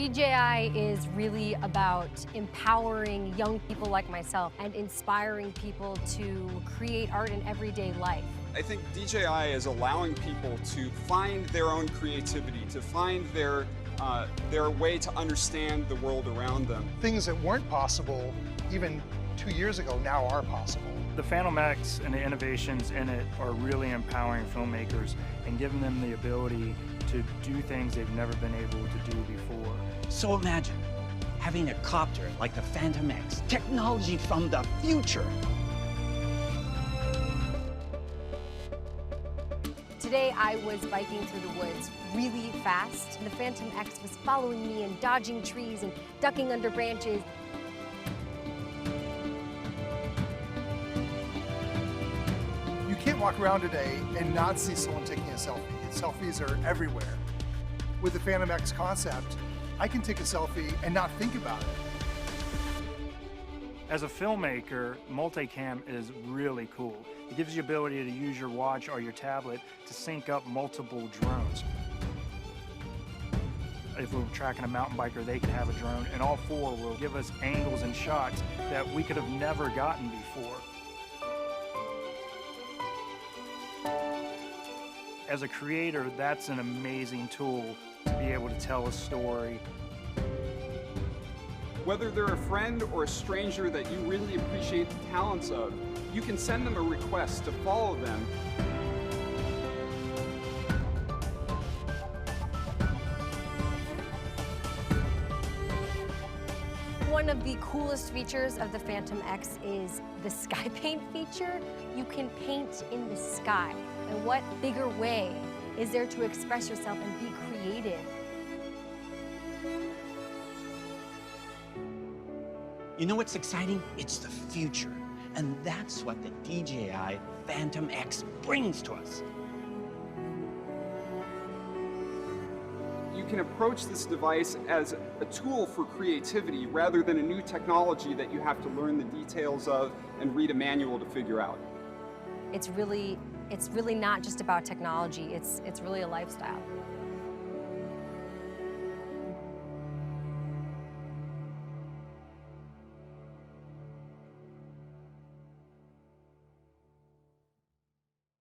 DJI is really about empowering young people like myself and inspiring people to create art in everyday life. I think DJI is allowing people to find their own creativity, to find their way to understand the world around them. Things that weren't possible even 2 years ago now are possible. The Phantom X and the innovations in it are really empowering filmmakers and giving them the ability to do things they've never been able to do before. So imagine having a copter like the Phantom X, technology from the future. Today I was biking through the woods really fast. The Phantom X was following me and dodging trees and ducking under branches. You can't walk around today and not see someone taking a selfie. Selfies are everywhere. With the Phantom X concept, I can take a selfie and not think about it. As a filmmaker, multicam is really cool. It gives you the ability to use your watch or your tablet to sync up multiple drones. If we're tracking a mountain biker, they can have a drone, and all four will give us angles and shots that we could have never gotten before. As a creator, that's an amazing tool to be able to tell a story. Whether they're a friend or a stranger that you really appreciate the talents of, you can send them a request to follow them. One of the coolest features of the Phantom X is the sky paint feature. You can paint in the sky. And what bigger way is there to express yourself and be creative? You know what's exciting? It's the future. And that's what the DJI Phantom X brings to us. You can approach this device as a tool for creativity rather than a new technology that you have to learn the details of and read a manual to figure out. It's really not just about technology, it's really a lifestyle.